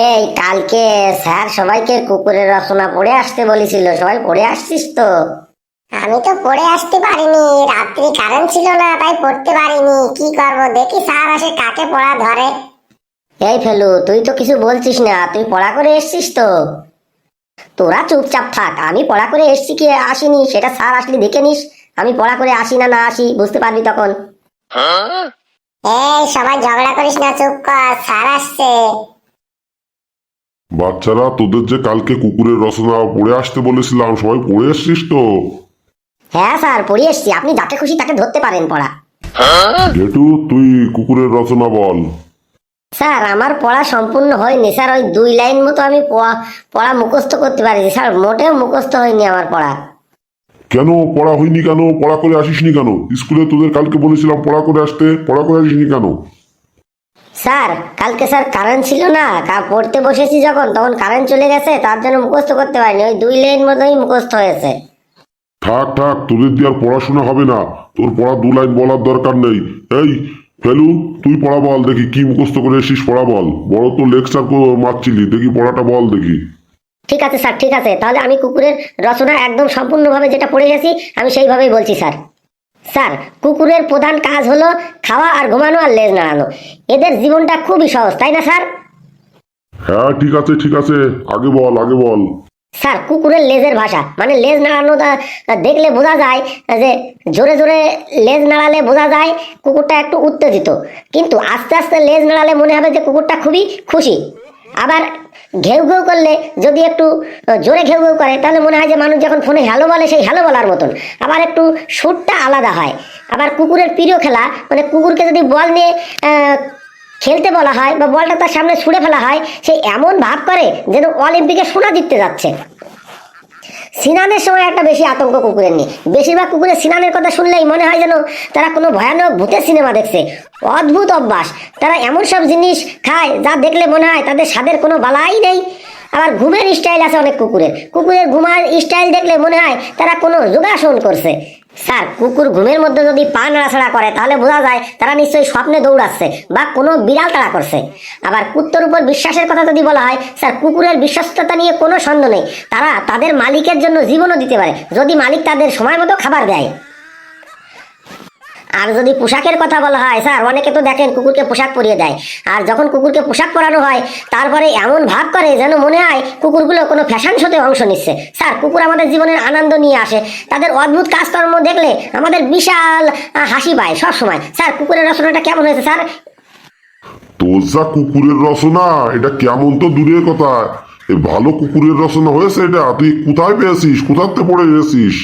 এই কালকে স্যার সবাইকে কুকুরের রচনা পড়ে আসতে বলেছিল, সবাই পড়ে আসছিস তো? আমি তো পড়ে আসতে পারিনি, রাত্রি কারেন্ট ছিল না, তাই পড়তে পারিনি। কি করব, দেখি স্যার আসে কাকে পড়া ধরে। এই ফেলু, তুই তো কিছু বলছিস না, তুই পড়া করে এসছিস তো? তোরা চুপচাপ থাক, আমি পড়া করে এসছি কি আসিনি সেটা স্যার আসলে দেখে নিস। আমি পড়া করে আসি না না আসি বুঝতে পারবি তখন। এই সবাই ঝগড়া করিস না, চুপ কর, স্যার আসছে। বাচ্চারা, তোদের যে কালকে কুকুরের রচনা পড়ে আসতে বলেছিলাম, সবাই পড়ে এসছিস তো? হ্যাঁ স্যার, পড়ে এসছি, আপনি যাকে খুশি তাকে ধরতে পারেন পড়া। গেটু, তুই কুকুরের রচনা বল। স্যার আমার পড়া সম্পূর্ণ হয়নি স্যার, ওই 2 লাইন মতো আমি পড়া মুখস্থ করতে পারিনি স্যার, মোটেও মুখস্থ হয়নি আমার পড়া। কেন পড়া হয়নি? কেন পড়া করে আসিসনি কেন? স্কুলে তোদের কালকে বলেছিলাম পড়া করে আসতে, পড়া করে আসিসনি কেন? স্যার কালকে স্যার কারেন্ট ছিল না, পড়তে বসেছি যখন তখন কারেন্ট চলে গেছে, তার জন্য মুখস্থ করতে পারিনি, ওই 2 লাইন মতোই মুখস্থ হয়েছে। থাক থাক, তোদের দিয়ে আর পড়াশোনা হবে না, তোর পড়া 2 লাইন বলার দরকার নেই। এই ফেলু, তুই পড়া বল দেখি, কি মুখস্থ করে এসিস পড়া বল। বড় তো লেকচার মারছিলি, দেখি পড়াটা বল দেখি। ঠিক আছে স্যার, ঠিক আছে, তাহলে আমি কুকুরের রচনা একদম সম্পূর্ণভাবে যেটা পড়ে গেছি আমি সেইভাবেই বলছি স্যার। স্যার, কুকুরের প্রধান কাজ হলো খাওয়া আর ঘুমানো আর লেজ নাড়ানো। এদের জীবনটা খুবই সহজ, তাই না স্যার? হ্যাঁ ঠিক আছে ঠিক আছে, আগে বল আগে বল। স্যার কুকুরের লেজের ভাষা মানে লেজ নাড়ানো দেখলে বোঝা যায় যে জোরে জোরে লেজ নাড়ালে বোঝা যায় কুকুরটা একটু উত্তেজিত, কিন্তু আস্তে আস্তে লেজ নাড়ালে মনে হবে যে কুকুরটা খুবই খুশি। আবার ঘেউ ঘেউ করলে যদি একটু জোরে ঘেউ ঘেউ করে তাহলে মনে হয় যে মানুষ যখন ফোনে হ্যালো বলে সেই হ্যালো বলার মতন। আবার একটু সুরটা আলাদা হয়। আবার কুকুরের প্রিয় খেলা মানে কুকুরকে যদি বল নিয়ে খেলতে বলা হয় বা বলটা তার সামনে ছুঁড়ে ফেলা হয়, সে এমন ভাব করে যেন অলিম্পিকে সোনা জিততে যাচ্ছে। সিনানের সময় একটা বেশি আতঙ্ক কুকুরের নিয়ে, বেশিরভাগ কুকুরের সিনানের কথা শুনলেই মনে হয় যেন তারা কোনো ভয়ানক ভূতের সিনেমা দেখছে। অদ্ভুত অভ্যাস, তারা এমন সব জিনিস খায় যা দেখলে মনে হয় তাদের স্বাদের কোনো বালাই নেই। আবার ঘুমের স্টাইল আছে অনেক কুকুরের, কুকুরের ঘুমার স্টাইল দেখলে মনে হয় তারা কোনো যোগাসন করছে। স্যার কুকুর ঘুমের মধ্যে যদি পা নাড়াছাড়া করে তাহলে বোঝা যায় তারা নিশ্চয়ই স্বপ্নে দৌড়াচ্ছে বা কোনো বিড়াল তাড়া করছে। আবার কুত্তর উপর বিশ্বাসের কথা যদি বলা হয়, স্যার কুকুরের বিশ্বস্ততা নিয়ে কোনো সন্দেহ নেই, তারা তাদের মালিকের জন্য জীবনও দিতে পারে যদি মালিক তাদের সময় মতো খাবার দেয়। আর যদি পোশাকের কথা বলা হয়, স্যার অনেকে তো দেখেন কুকুরকে পোশাক পরিয়ে দেয়, আর যখন কুকুরকে পোশাক পরানো হয় তারপরে এমন ভাব করে যেন মনে হয় কুকুরগুলো কোনো ফ্যাশন শোতে অংশ নিচ্ছে। স্যার কুকুর আমাদের জীবনের আনন্দ নিয়ে আসে, তাদের অদ্ভুত কাজকর্ম দেখলে আমাদের বিশাল হাসি পায় সব সময়। স্যার কুকুরের রচনাটা কেমন হয়েছে স্যার? তোর যা কুকুরের রচনা, এটা কেমন তো দূরের কথা, ভালো কুকুরের রচনা হয়েছে। এটা তুই কোথায় পেয়েছিস, কোথাতে পড়ে গেছিস?